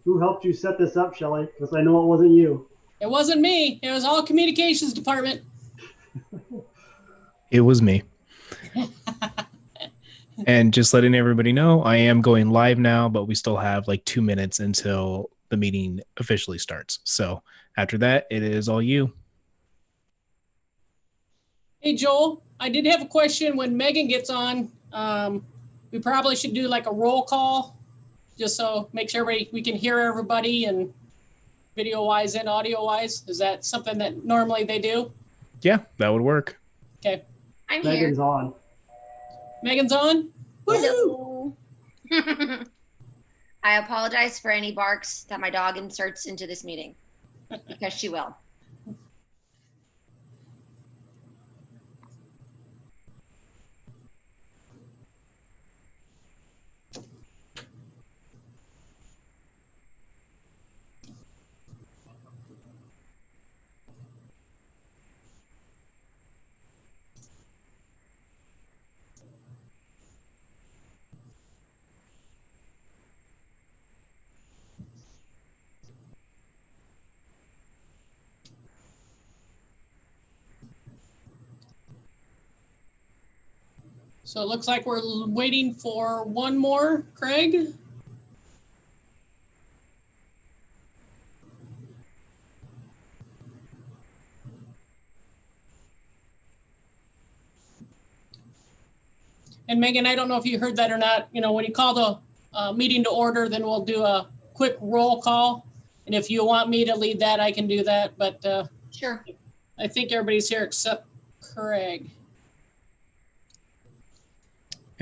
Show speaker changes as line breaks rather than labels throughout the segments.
Who helped you set this up, Shelley? Because I know it wasn't you.
It wasn't me. It was all communications department.
It was me. And just letting everybody know, I am going live now, but we still have like 2 minutes until the meeting officially starts. So after that, it is all you.
Hey, Joel, I did have a question. When Megan gets on, we probably should do like a roll call, just so make sure we can hear everybody and video-wise and audio-wise. Is that something that normally they do?
Yeah, that would work.
Okay.
I'm
Megan's
here.
on.
Megan's on?
Hello. I apologize for any barks that my dog inserts into this meeting because she will.
So it looks like we're waiting for one more, Craig. And Megan, I don't know if you heard that or not. You know, when you call the meeting to order, then we'll do a quick roll call. And if you want me to lead that, I can do that. But
Sure.
I think everybody's here except Craig.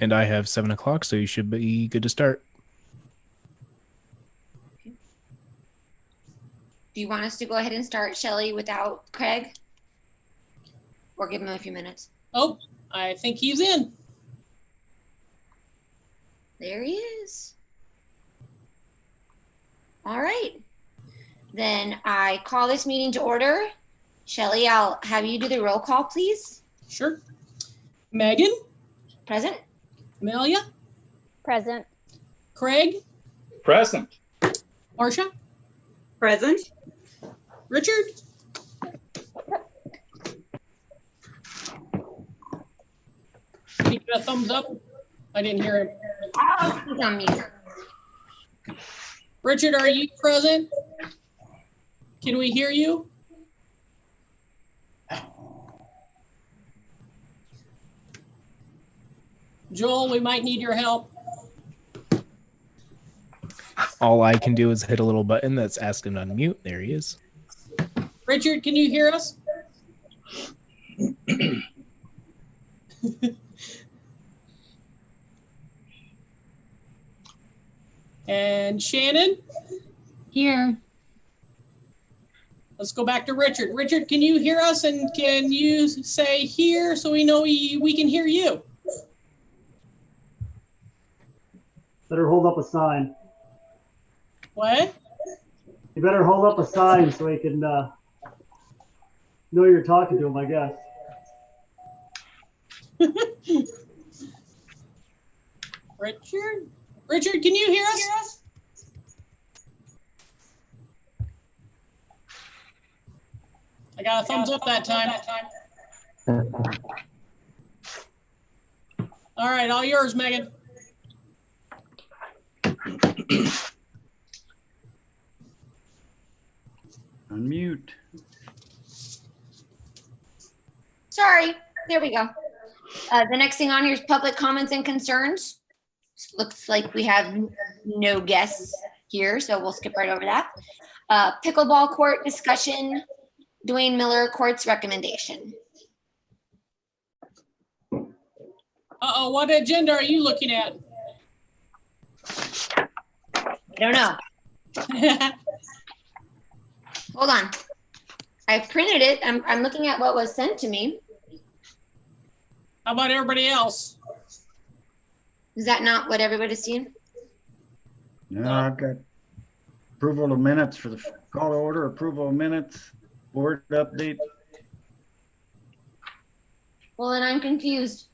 And I have 7 o'clock, so you should be good to start.
Do you want us to go ahead and start, Shelley, without Craig? Or give him a few minutes?
Oh, I think he's in.
There he is. All right. Then I call this meeting to order. Shelley, I'll have you do the roll call, please.
Sure. Megan?
Present.
Amelia?
Present.
Craig?
Present.
Marcia?
Present.
Richard? Can you give a thumbs up? I didn't hear him.
Oh, he's on mute.
Richard, are you present? Can we hear you? Joel, we might need your help.
All I can do is hit a little button that's asking to unmute. There he is.
Richard, can you hear us? And Shannon?
Here.
Let's go back to Richard. Richard, can you hear us, and can you say here so we know we can hear you?
Better hold up a sign.
What?
You better hold up a sign so he can know you're talking to him, I guess.
Richard? Richard, can you hear us? I got a thumbs up that time. All right, all yours, Megan.
Unmute.
Sorry. There we go. The next thing on here is public comments and concerns. Looks like we have no guests here, so we'll skip right over that. Pickleball court discussion. Dwayne Miller court's recommendation.
Uh-oh, what agenda are you looking at?
I don't know. Hold on. I printed it. I'm looking at what was sent to me.
How about everybody else?
Is that not what everybody's seen?
No, I've got approval of minutes for the call to order, approval of minutes, board update.
Well, then I'm confused.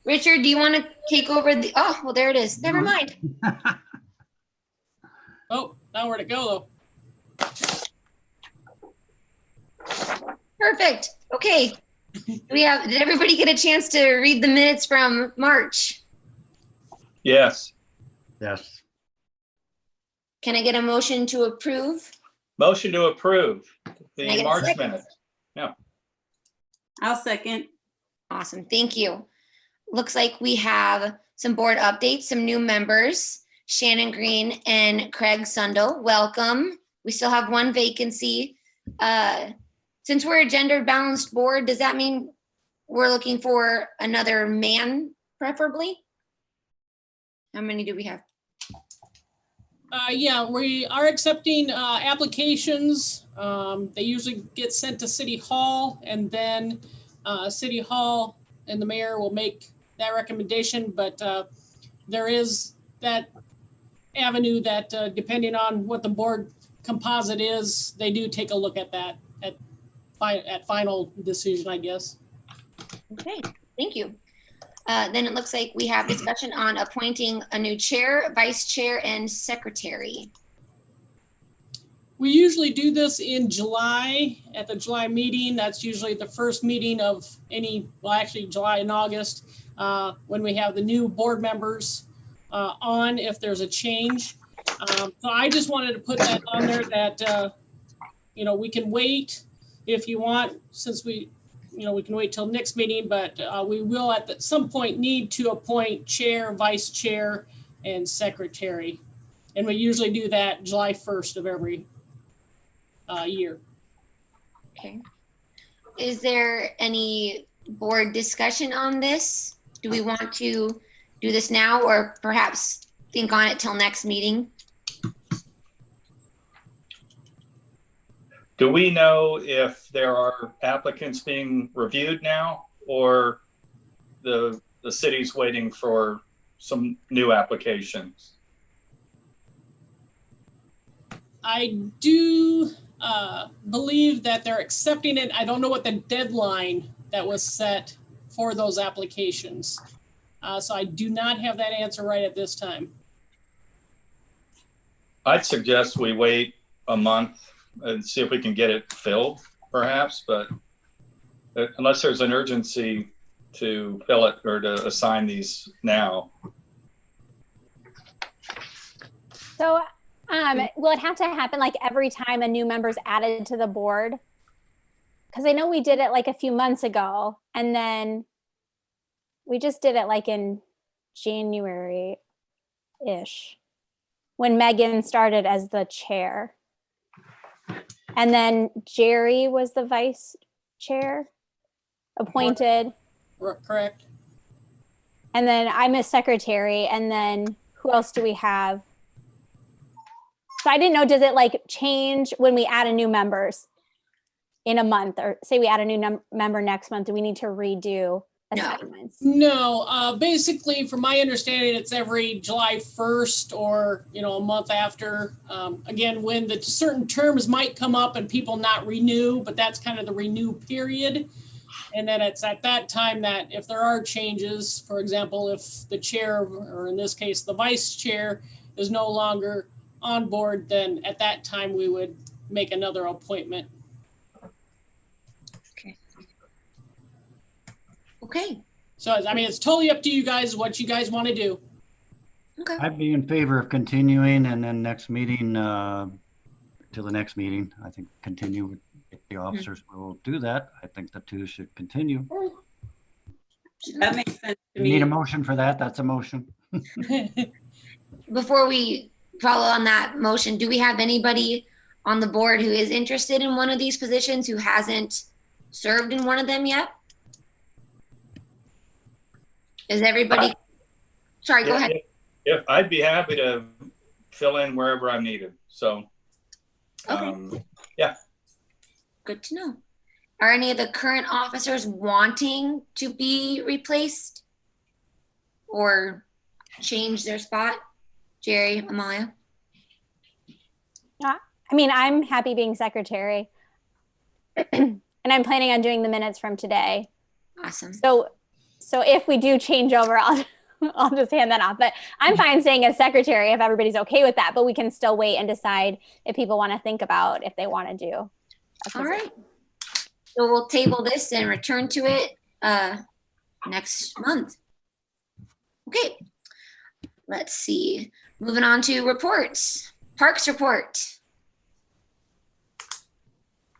Richard, do you want to take over the, oh, well, there it is. Never mind.
Oh, Now where to go
Perfect. Okay. Did everybody get a chance to read the minutes from March?
Yes.
Yes.
Can I get a motion to approve?
Motion to approve
Can I
the
get a
March
second?
minutes.
I'll second.
Awesome. Thank you. Looks like we have some board updates, some new members, Shannon Green and Craig Sundell. Welcome. We still have one vacancy. Since we're a gender balanced board, does that mean we're looking for another man preferably? How many do we have?
Yeah, we are accepting applications. They usually get sent to City Hall, and then City Hall and the mayor will make that recommendation. But there is that avenue that depending on what the board composite is, they do take a look at that at final decision, I guess.
Okay, thank you. Then it looks like we have discussion on appointing a new chair, vice chair, and secretary.
We usually do this in July, at the July meeting. That's usually the first meeting of actually July and August, when we have the new board members on, if there's a change. So I just wanted to put that on there that, we can wait if you want, since we can wait till next meeting, but we will at some point need to appoint chair, vice chair, and secretary. And we usually do that July 1st of every year.
Okay. Is there any board discussion on this? Do we want to do this now or perhaps think on it till next meeting?
Do we know if there are applicants being reviewed now, or the city's waiting for some new applications?
I do believe that they're accepting it. I don't know what the deadline that was set for those applications. So I do not have that answer right at this time.
I'd suggest we wait a month and see if we can get it filled, perhaps, but unless there's an urgency to fill it or to assign these now.
So will it have to happen like every time a new member's added to the board? Because I know we did it like a few months ago, and then we just did it like in January-ish when Megan started as the chair. And then Jerry was the vice chair appointed.
Correct.
And then I'm a secretary. And then who else do we have? So I didn't know, does it like change when we add a new members in a month, or say we add a new member next month? Do we need to redo assignments?
No, basically from my understanding, it's every July 1st or, a month after. Again, when the certain terms might come up and people not renew, but that's kind of the renew period. And then it's at that time that if there are changes, for example, if the chair, or in this case, the vice chair is no longer on board, then at that time we would make another appointment.
Okay.
So, it's totally up to you guys, what you guys want to do.
Okay.
I'd be in favor of continuing, and then next meeting, till the next meeting, I think continue with the officers will do that. I think the two should continue.
That makes sense to
You
me.
need a motion for that? That's a motion.
Before we follow on that motion, do we have anybody on the board who is interested in one of these positions who hasn't served in one of them yet? Is everybody? Sorry, go ahead.
Yeah, I'd be happy to fill in wherever I'm needed. So,
Okay.
Yeah.
Good to know. Are any of the current officers wanting to be replaced or change their spot? Jerry, Amalia?
I'm happy being secretary. And I'm planning on doing the minutes from today.
Awesome.
So if we do change over, I'll just hand that off. But I'm fine staying as secretary if everybody's okay with that. But we can still wait and decide if people want to think about if they want to do.
All right. So we'll table this and return to it next month. Okay. Let's see. Moving on to reports. Parks report.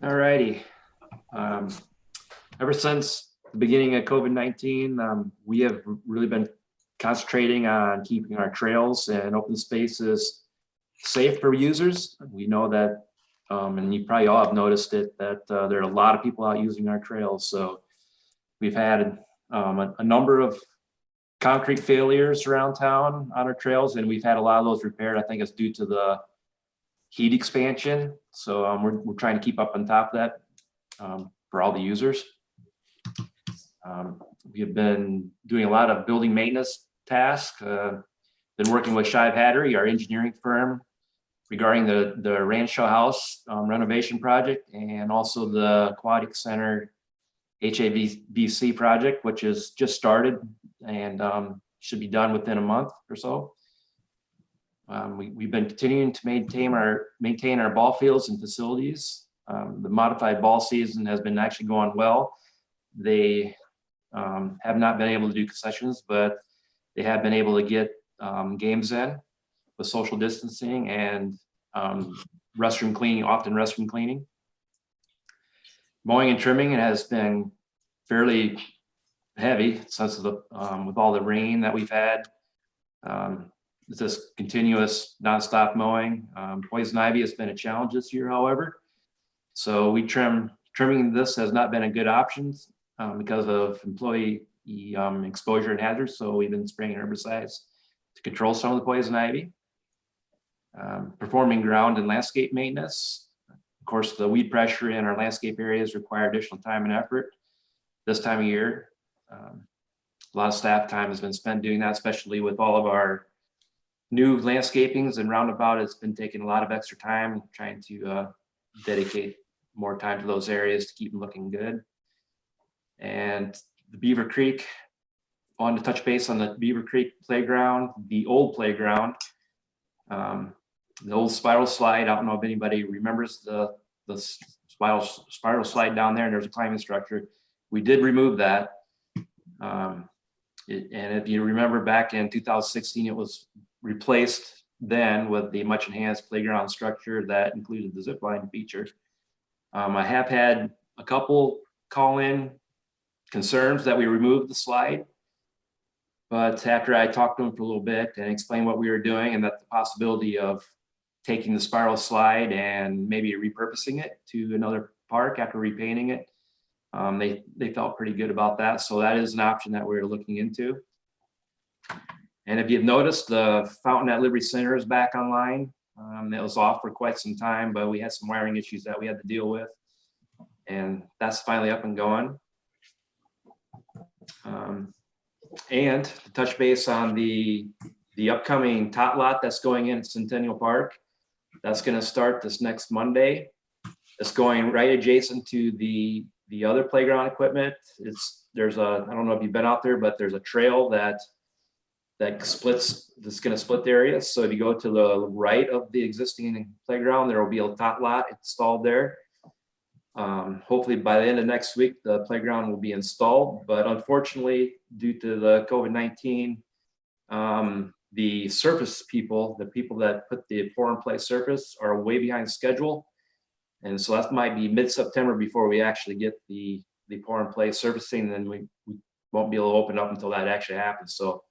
All righty. Ever since the beginning of COVID-19, we have really been concentrating on keeping our trails and open spaces safe for users. We know that, and you probably all have noticed it, that there are a lot of people out using our trails. So we've had a number of concrete failures around town on our trails, and we've had a lot of those repaired. I think it's due to the heat expansion. So we're trying to keep up on top of that for all the users. We have been doing a lot of building maintenance tasks. Been working with Shive Hattery, our engineering firm, regarding the Rancho House renovation project, and also the Aquatic Center HABC project, which is just started and should be done within a month or so. We've been continuing to maintain our ball fields and facilities. The modified ball season has been actually going well. They have not been able to do concessions, but they have been able to get games in with social distancing and restroom cleaning, often restroom cleaning. Mowing and trimming has been fairly heavy since with all the rain that we've had. It's this continuous nonstop mowing. Poison ivy has been a challenge this year, however. So trimming this has not been a good option because of employee exposure and hazards. So we've been spraying herbicides to control some of the poison ivy. Performing ground and landscape maintenance. Of course, the weed pressure in our landscape areas require additional time and effort this time of year. A lot of staff time has been spent doing that, especially with all of our new landscapings and roundabout. It's been taking a lot of extra time trying to dedicate more time to those areas to keep them looking good. And the Beaver Creek, I wanted to touch base on the Beaver Creek playground, the old playground, the old spiral slide. I don't know if anybody remembers the spiral slide down there, and there's a climbing structure. We did remove that. And if you remember back in 2016, it was replaced then with the much enhanced playground structure that included the zip line feature. I have had a couple call in concerns that we removed the slide, but after I talked to them for a little bit and explained what we were doing and that the possibility of taking the spiral slide and maybe repurposing it to another park after repainting it, they felt pretty good about that. So that is an option that we're looking into. And if you've noticed, the fountain at Liberty Center is back online. It was off for quite some time, but we had some wiring issues that we had to deal with, and that's finally up and going. And to touch base on the upcoming tot lot that's going in at Centennial Park, that's going to start this next Monday. It's going right adjacent to the other playground equipment. There's I don't know if you've been out there, but there's a trail that's going to split the area. So if you go to the right of the existing playground, there will be a tot lot installed there. Hopefully by the end of next week, the playground will be installed. But unfortunately, due to the COVID-19, the surface people, the people that put the pour and play surface, are way behind schedule. And so that might be mid-September before we actually get the pour and play surfacing, and then we won't be able to open up until that actually happens. So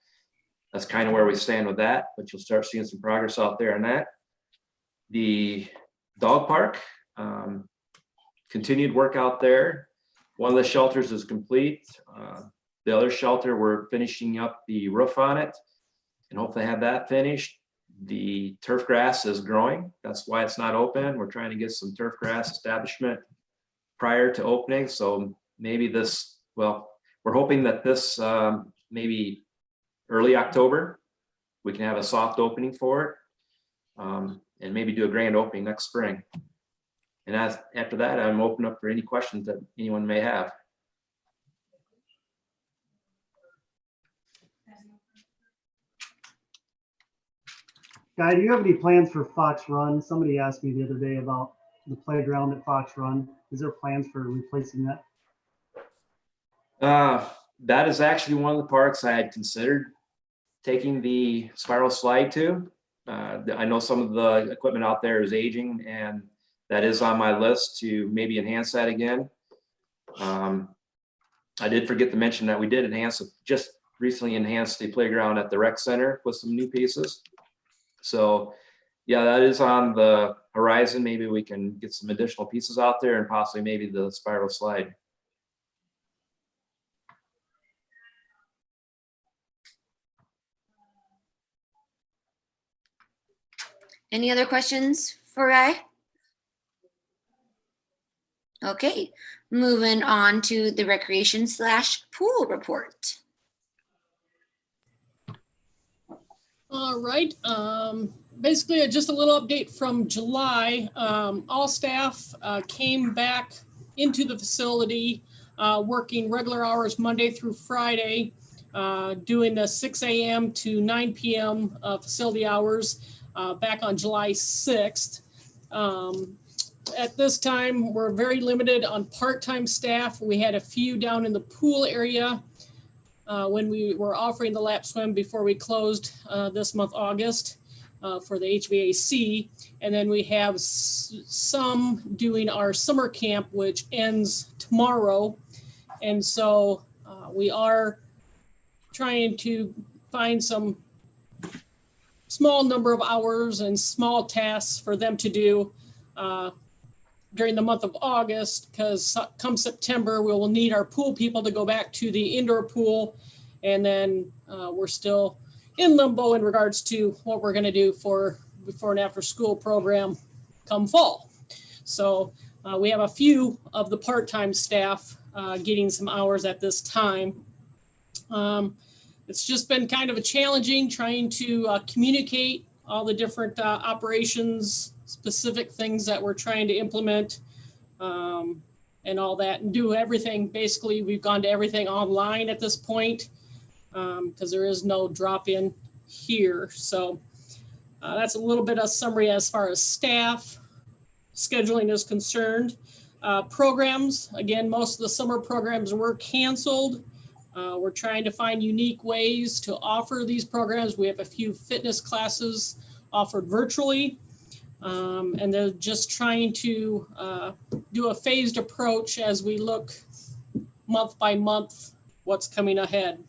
that's kind of where we stand with that, but you'll start seeing some progress out there on that. The dog park, continued work out there. One of the shelters is complete. The other shelter, we're finishing up the roof on it and hopefully have that finished. The turf grass is growing. That's why it's not open. We're trying to get some turf grass establishment prior to opening. So maybe we're hoping that this maybe early October, we can have a soft opening for it, and maybe do a grand opening next spring. And after that, I'm open up for any questions that anyone may have.
Guy, do you have any plans for Fox Run? Somebody asked me the other day about the playground at Fox Run. Is there plans for replacing that?
That is actually one of the parks I had considered taking the spiral slide to. I know some of the equipment out there is aging, and that is on my list to maybe enhance that again. I did forget to mention that we did just recently enhanced the playground at the rec center with some new pieces. So yeah, that is on the horizon. Maybe we can get some additional pieces out there and possibly maybe the spiral slide.
Any other questions for Guy? Okay, moving on to the recreation/pool report.
All right. Basically, just a little update from July. All staff came back into the facility, working regular hours Monday through Friday, doing the 6 a.m. to 9 p.m. Facility hours back on July 6th. At this time, we're very limited on part-time staff. We had a few down in the pool area when we were offering the lap swim before we closed this month, August, for the HVAC. And then we have some doing our summer camp, which ends tomorrow. And so we are trying to find some small number of hours and small tasks for them to do during the month of August, because come September, we will need our pool people to go back to the indoor pool. And then we're still in limbo in regards to what we're going to do for before and after school program come fall. So we have a few of the part-time staff getting some hours at this time. It's just been kind of a challenging trying to communicate all the different operations, specific things that we're trying to implement, and all that, and do everything. Basically, we've gone to everything online at this point because there is no drop-in here. So that's a little bit of summary as far as staff scheduling is concerned. Programs, again, most of the summer programs were canceled. We're trying to find unique ways to offer these programs. We have a few fitness classes offered virtually. And they're just trying to do a phased approach as we look month by month what's coming ahead.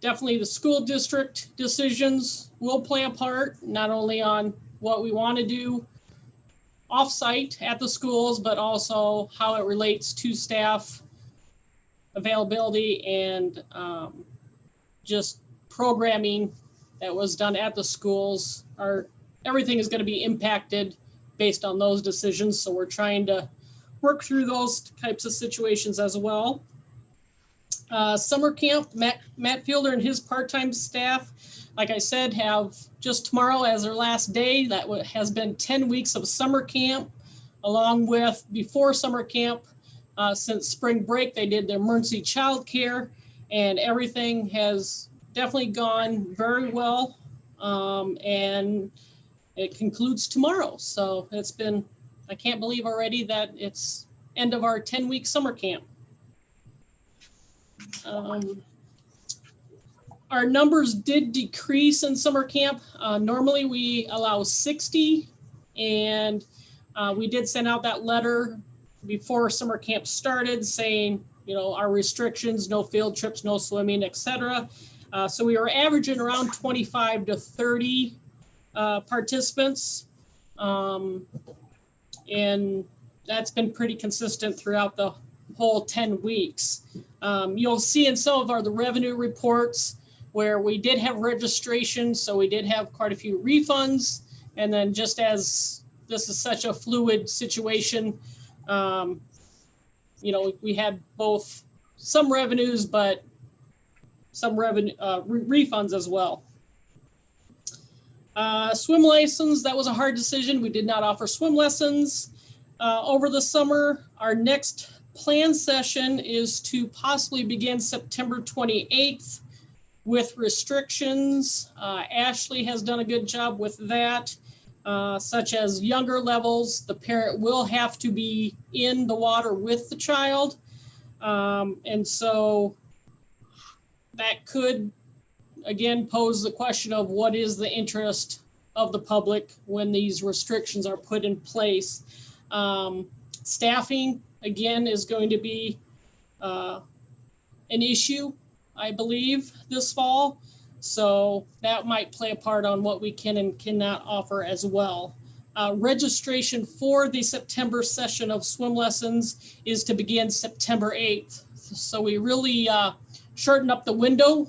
Definitely the school district decisions will play a part, not only on what we want to do off-site at the schools, but also how it relates to staff availability and just programming that was done at the schools. Everything is going to be impacted based on those decisions. So we're trying to work through those types of situations as well. Summer camp, Matt Fielder and his part-time staff, like I said, have just tomorrow as their last day. That has been 10 weeks of summer camp, along with before summer camp, since spring break, they did their emergency childcare, and everything has definitely gone very well, and it concludes tomorrow. So it's been, I can't believe already that it's end of our 10-week summer camp. Our numbers did decrease in summer camp. Normally we allow 60, and we did send out that letter before summer camp started saying, you know, our restrictions, no field trips, no swimming, etc. So we were averaging around 25 to 30 participants. And that's been pretty consistent throughout the whole 10 weeks. You'll see in some of the revenue reports where we did have registration, so we did have quite a few refunds. And then just as this is such a fluid situation, you know, we had both some revenues, but some revenue refunds as well. Swim license, that was a hard decision. We did not offer swim lessons over the summer. Our next planned session is to possibly begin September 28th with restrictions. Ashley has done a good job with that, such as younger levels. The parent will have to be in the water with the child. And so that could, again, pose the question of what is the interest of the public when these restrictions are put in place. Staffing, again, is going to be an issue, I believe, this fall. So that might play a part on what we can and cannot offer as well. Registration for the September session of swim lessons is to begin September 8th. So we really shortened up the window,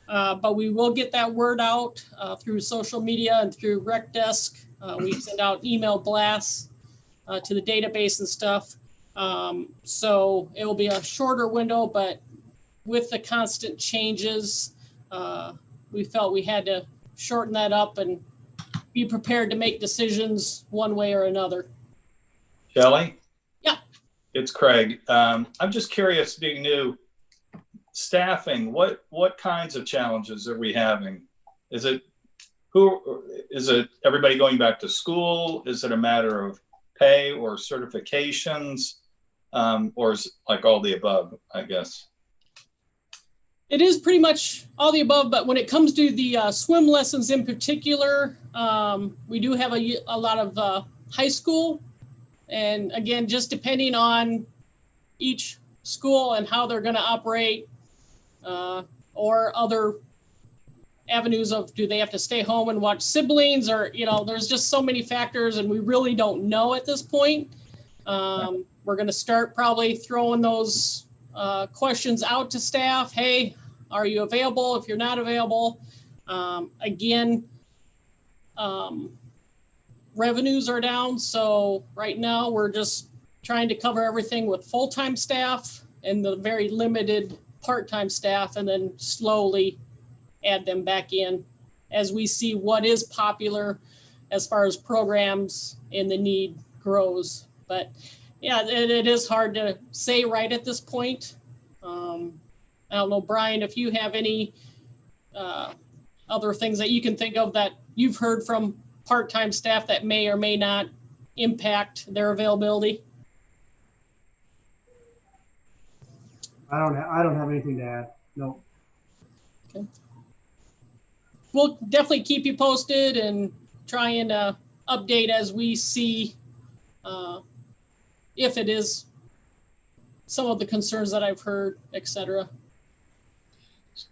but we will get that word out through social media and through Rec Desk. We send out email blasts to the database and stuff. So it will be a shorter window, but with the constant changes, we felt we had to shorten that up and be prepared to make decisions one way or another.
Shelley?
Yeah.
It's Craig. I'm just curious, being new, staffing, what kinds of challenges are we having? Is it everybody going back to school? Is it a matter of pay or certifications? Or is it like all the above, I guess?
It is pretty much all the above, but when it comes to the swim lessons in particular, we do have a lot of high school. And again, just depending on each school and how they're going to operate, or other avenues of, do they have to stay home and watch siblings, or, there's just so many factors and we really don't know at this point. We're going to start probably throwing those questions out to staff. Hey, are you available? If you're not available, revenues are down. So right now we're just trying to cover everything with full-time staff and the very limited part-time staff, and then slowly add them back in as we see what is popular as far as programs and the need grows. But yeah, it is hard to say right at this point. I don't know, Brian, if you have any other things that you can think of that you've heard from part-time staff that may or may not impact their availability.
I don't have anything to add. No.
Okay. We'll definitely keep you posted and try and update as we see if it is some of the concerns that I've heard, et cetera.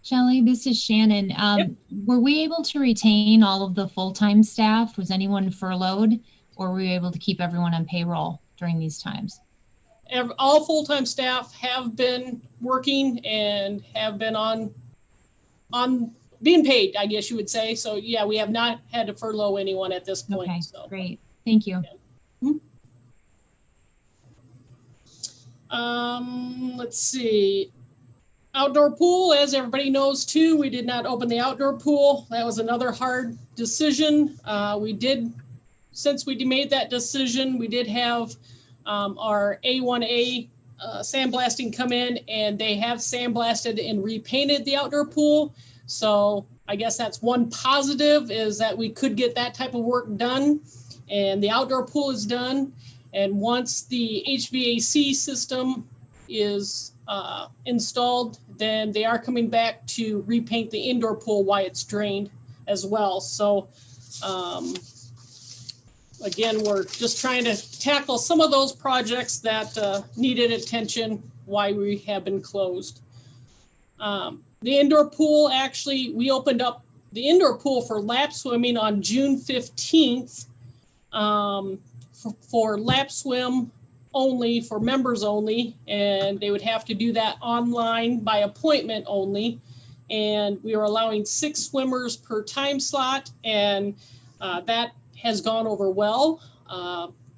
Shelley, this is Shannon.
Yep.
Were we able to retain all of the full-time staff? Was anyone furloughed, or were we able to keep everyone on payroll during these times?
All full-time staff have been working and have been on being paid, I guess you would say. So yeah, we have not had to furlough anyone at this point.
Okay,
so.
Great. Thank you.
Yeah. Let's see. Outdoor pool, as everybody knows too, we did not open the outdoor pool. That was another hard decision. Since we made that decision, we did have our A1A sandblasting come in, and they have sandblasted and repainted the outdoor pool. So I guess that's one positive, is that we could get that type of work done, and the outdoor pool is done. And once the HVAC system is installed, then they are coming back to repaint the indoor pool while it's drained as well. So again, we're just trying to tackle some of those projects that needed attention while we have been closed. The indoor pool, actually, we opened up the indoor pool for lap swimming on June 15th for lap swim only, for members only, and they would have to do that online by appointment only. And we were allowing 6 swimmers per time slot, and that has gone over well.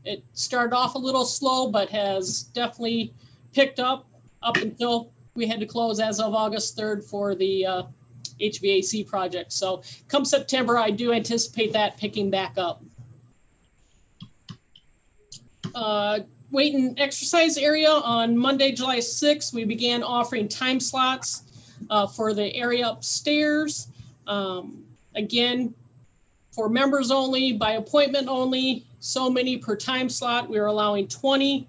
It started off a little slow, but has definitely picked up until we had to close as of August 3rd for the HVAC project. So come September, I do anticipate that picking back up. Weight and exercise area, on Monday, July 6th, we began offering time slots. for the area upstairs. Again, for members only, by appointment only, so many per time slot. We're allowing 20.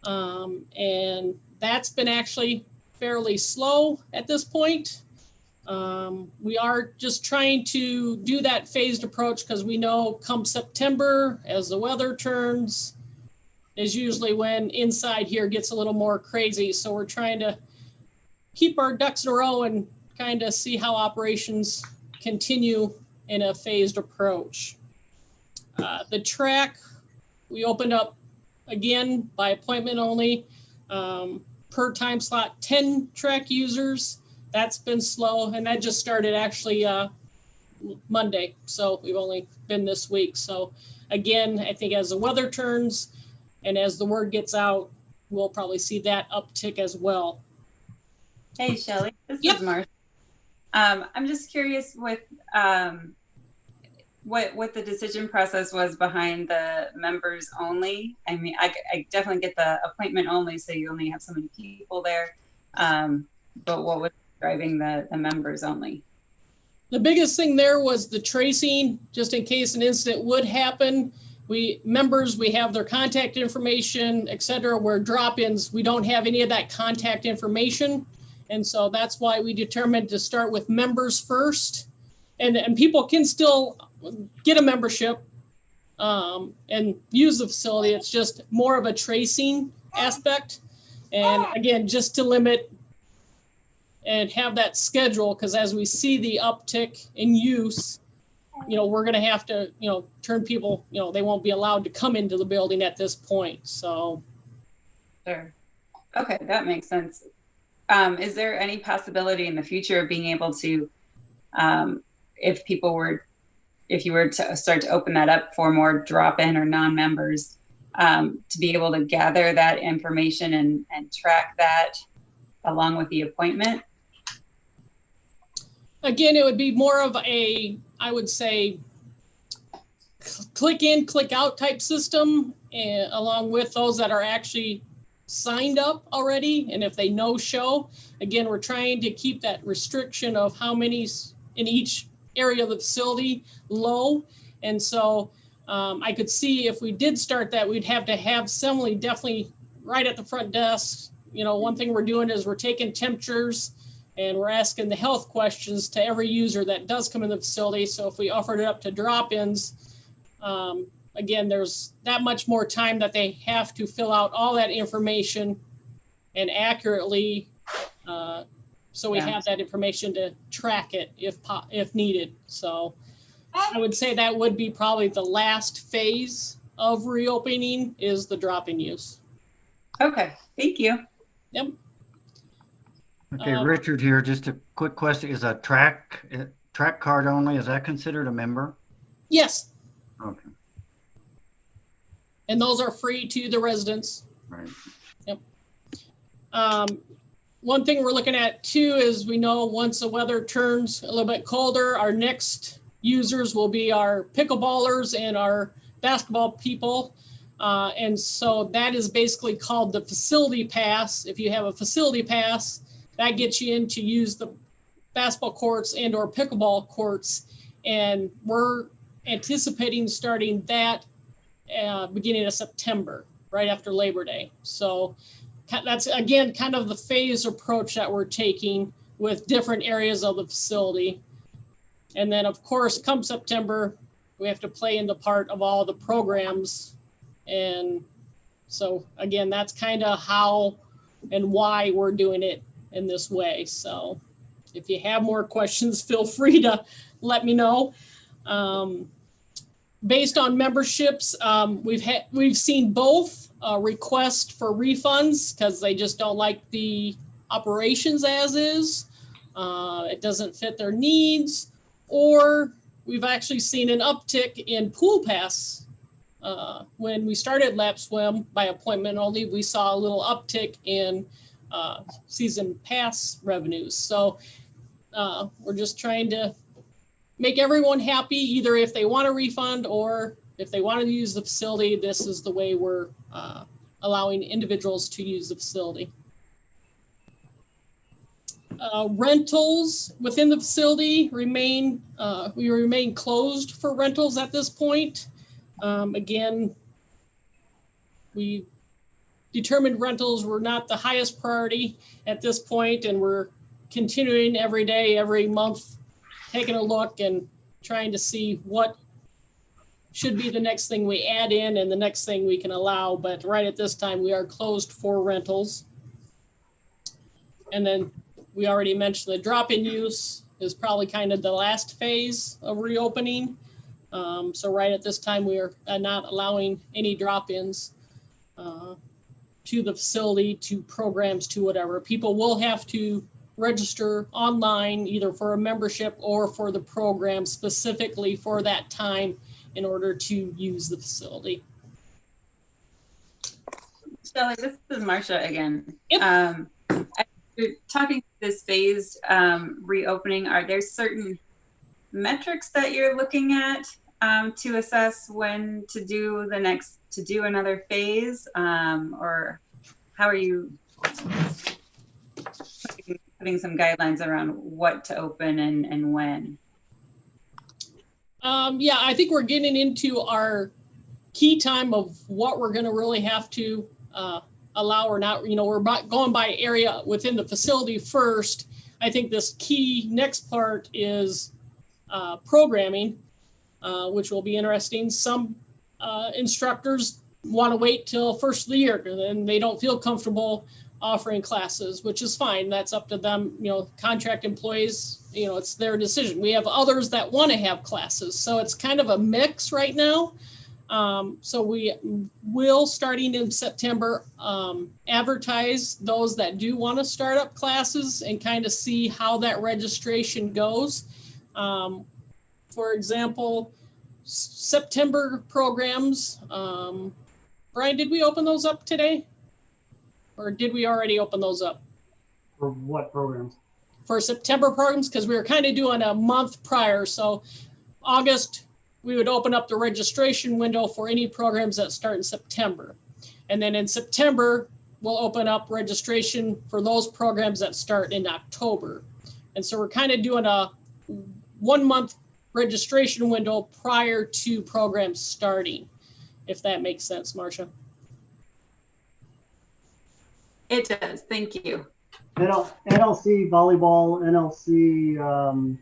And that's been actually fairly slow at this point. We are just trying to do that phased approach because we know come September, as the weather turns, is usually when inside here gets a little more crazy. So we're trying to keep our ducks in a row and kind of see how operations continue in a phased approach. The track, we opened up again by appointment only, per time slot, 10 track users. That's been slow, and that just started actually Monday. So we've only been this week. So again, I think as the weather turns and as the word gets out, we'll probably see that uptick as well.
Hey, Shelley, this
Yep.
is Marcia. I'm just curious with what the decision process was behind the members only. I mean, I definitely get the appointment only, so you only have so many people there. But what was driving the members only?
The biggest thing there was the tracing, just in case an incident would happen. We have their contact information, et cetera, where drop-ins, we don't have any of that contact information. And so that's why we determined to start with members first. And people can still get a membership and use the facility. It's just more of a tracing aspect. And again, just to limit and have that schedule, because as we see the uptick in use, we're going to have to, turn people, they won't be allowed to come into the building at this point. So.
Sure. Okay, that makes sense. Is there any possibility in the future of being able to, if you were to start to open that up for more drop-in or non-members, to be able to gather that information and track that along with the appointment?
Again, it would be more of a, I would say, click in, click out type system, along with those that are actually signed up already. And if they no show, again, we're trying to keep that restriction of how many in each area of the facility low. And so I could see if we did start that, we'd have to have somebody definitely right at the front desk. One thing we're doing is we're taking temperatures and we're asking the health questions to every user that does come in the facility. So if we offered it up to drop-ins, again, there's that much more time that they have to fill out all that information and accurately, so we have that information to track it if needed. So I would say that would be probably the last phase of reopening is the drop-in use.
Okay, thank you.
Yep.
Okay, Richard here. Just a quick question. Is a track card only, is that considered a member?
Yes.
Okay.
And those are free to the residents.
Right.
Yep. One thing we're looking at too is we know once the weather turns a little bit colder, our next users will be our pickleballers and our basketball people. And so that is basically called the facility pass. If you have a facility pass, that gets you in to use the basketball courts and or pickleball courts. And we're anticipating starting that beginning of September, right after Labor Day. So that's, again, kind of the phase approach that we're taking with different areas of the facility. And then, of course, come September, we have to play into part of all the programs. And so, again, that's kind of how and why we're doing it in this way. So if you have more questions, feel free to let me know. Based on memberships, we've seen both requests for refunds because they just don't like the operations as is. It doesn't fit their needs, or we've actually seen an uptick in pool pass. When we started lap swim by appointment only, we saw a little uptick in season pass revenues. So we're just trying to make everyone happy, either if they want a refund or if they want to use the facility. This is the way we're allowing individuals to use the facility. Rentals within the facility remain, we remain closed for rentals at this point. Again, we determined rentals were not the highest priority at this point, and we're continuing every day, every month, taking a look and trying to see what should be the next thing we add in and the next thing we can allow. But right at this time, we are closed for rentals. And then we already mentioned the drop-in use is probably kind of the last phase of reopening. So right at this time, we are not allowing any drop-ins to the facility, to programs, to whatever. People will have to register online, either for a membership or for the program specifically for that time in order to use the facility.
Shelley, this is Marcia again.
Yep.
You're talking this phased reopening. Are there certain metrics that you're looking at to assess when to do another phase, or how are you putting some guidelines around what to open and when?
Yeah, I think we're getting into our key time of what we're going to really have to allow or not. You know, we're going by area within the facility first. I think this key next part is programming, which will be interesting. Some instructors want to wait till first of the year and they don't feel comfortable offering classes, which is fine. That's up to them. You know, contract employees, you know, it's their decision. We have others that want to have classes. So it's kind of a mix right now. So we will, starting in September, advertise those that do want to start up classes and kind of see how that registration goes. For example, September programs. Brian, did we open those up today? Or did we already open those up?
For what programs?
For September programs, because we were kind of doing a month prior. So August, we would open up the registration window for any programs that start in September. And then in September, we'll open up registration for those programs that start in October. And so we're kind of doing a 1 month registration window prior to programs starting, if that makes sense, Marcia.
It does. Thank you.
NLC volleyball, NLC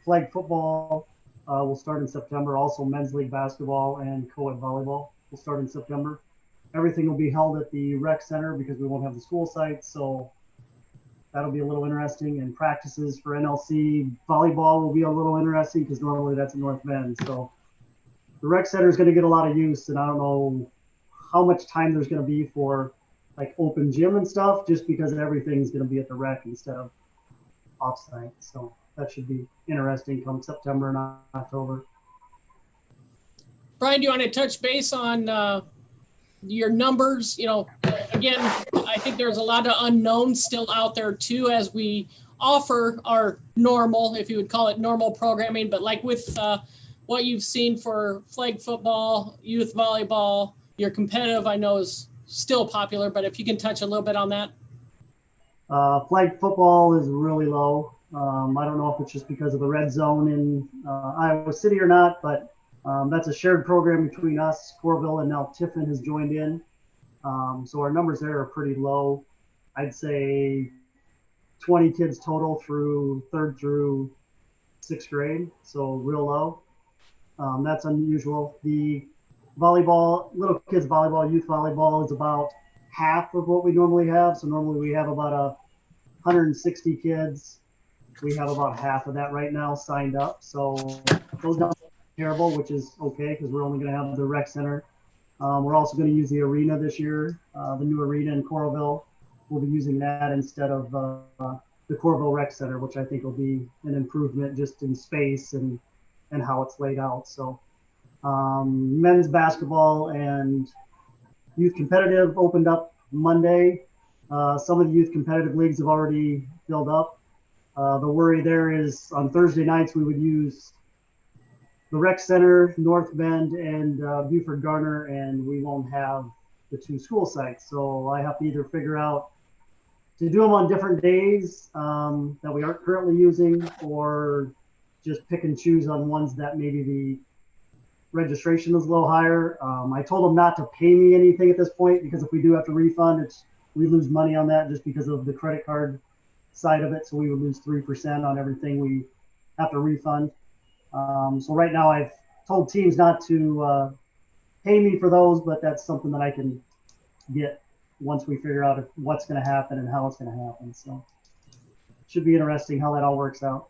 flag football will start in September. Also, men's league basketball and co-ed volleyball will start in September. Everything will be held at the rec center because we won't have the school site. So that'll be a little interesting. And practices for NLC volleyball will be a little interesting because normally that's in North Bend. So the rec center is going to get a lot of use, and I don't know how much time there's going to be for like open gym and stuff, just because everything's going to be at the rec instead of offsite. So that should be interesting come September and October.
Brian, do you want to touch base on your numbers? You know, again, I think there's a lot of unknowns still out there too, as we offer our normal, if you would call it normal programming, but like with what you've seen for flag football, youth volleyball, your competitive, I know is still popular, but if you can touch a little bit on that.
Flag football is really low. I don't know if it's just because of the red zone in Iowa City or not, but that's a shared program between us, Corville, and now Tiffin has joined in. So our numbers there are pretty low. I'd say 20 kids total through 3rd through 6th grade, so real low. That's unusual. The volleyball, little kids volleyball, youth volleyball is about half of what we normally have. So normally we have about 160 kids. We have about half of that right now signed up. So those numbers are terrible, which is okay because we're only going to have the rec center. We're also going to use the arena this year, the new arena in Coralville. We'll be using that instead of the Coralville Rec Center, which I think will be an improvement just in space and how it's laid out. So men's basketball and youth competitive opened up Monday. Some of the youth competitive leagues have already filled up. The worry there is on Thursday nights, we would use the rec center, North Bend, and Buford Garner, and we won't have the 2 school sites. So I have to either figure out to do them on different days that we aren't currently using, or just pick and choose on ones that maybe the registration is a little higher. I told them not to pay me anything at this point, because if we do have to refund, we lose money on that just because of the credit card side of it. So we would lose 3% on everything we have to refund. So right now I've told teams not to pay me for those, but that's something that I can get once we figure out what's going to happen and how it's going to happen. So it should be interesting how that all works out.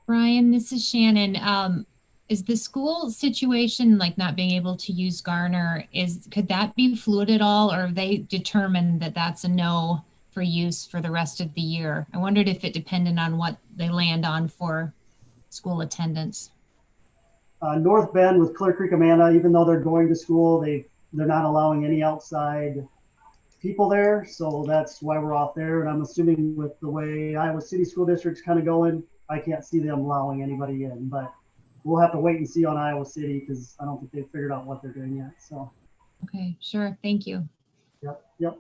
Brian, this is Shannon. Is the school situation, like not being able to use Garner, could that be fluid at all, or have they determined that that's a no for use for the rest of the year? I wondered if it depended on what they land on for school attendance.
North Bend with Clear Creek Amanda, even though they're going to school, they're not allowing any outside people there. So that's why we're off there. And I'm assuming with the way Iowa City School District's kind of going, I can't see them allowing anybody in, but we'll have to wait and see on Iowa City, because I don't think they've figured out what they're doing yet. So.
Okay, sure. Thank you.
Yep.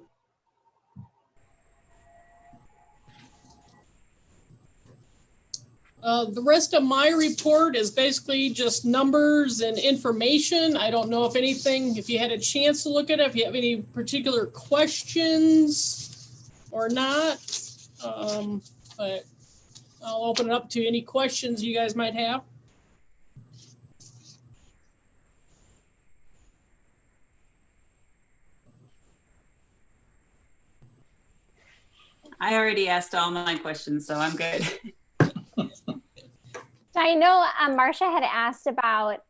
The rest of my report is basically just numbers and information. I don't know if you had a chance to look at it, if you have any particular questions or not. But I'll open it up to any questions you guys might have.
I already asked all my questions, so I'm good.
So I know Marcia had asked about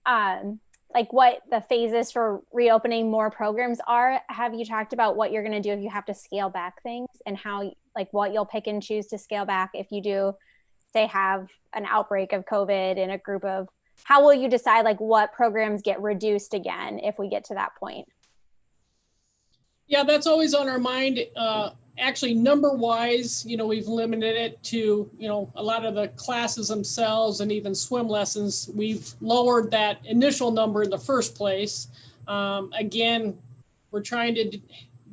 like what the phases for reopening more programs are. Have you talked about what you're going to do if you have to scale back things, and how, like, what you'll pick and choose to scale back if you do, say, have an outbreak of COVID in a group of, how will you decide like what programs get reduced again if we get to that point?
Yeah, that's always on our mind. Actually, number-wise, we've limited it to, a lot of the classes themselves, and even swim lessons. We've lowered that initial number in the first place. Again, we're trying to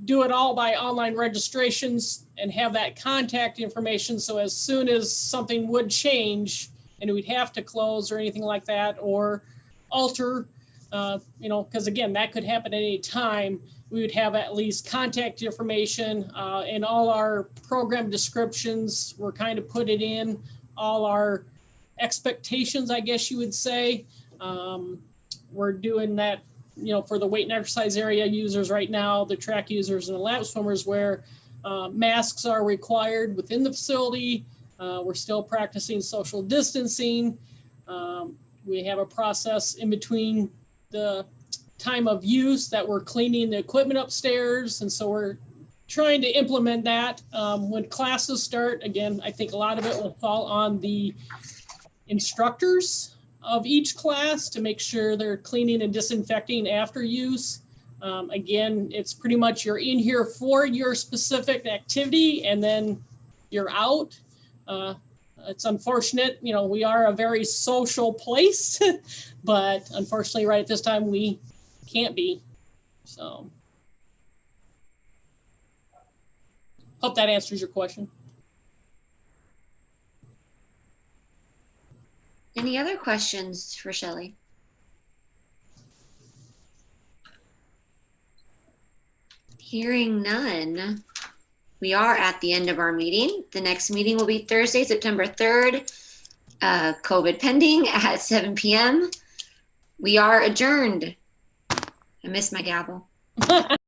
do it all by online registrations and have that contact information. So as soon as something would change and we'd have to close or anything like that, or alter, because again, that could happen at any time, we would have at least contact information in all our program descriptions. We're kind of put it in all our expectations, I guess you would say. We're doing that, for the weight and exercise area users right now, the track users and the lap swimmers, where masks are required within the facility. We're still practicing social distancing. We have a process in between the time of use that we're cleaning the equipment upstairs. And so we're trying to implement that when classes start. Again, I think a lot of it will fall on the instructors of each class to make sure they're cleaning and disinfecting after use. Again, it's pretty much you're in here for your specific activity and then you're out. It's unfortunate, we are a very social place, but unfortunately right at this time we can't be. So hope that answers your question.
Any other questions for Shelley? Hearing none, we are at the end of our meeting. The next meeting will be Thursday, September 3rd, COVID pending, at 7 p.m. We are adjourned. I missed my gavel.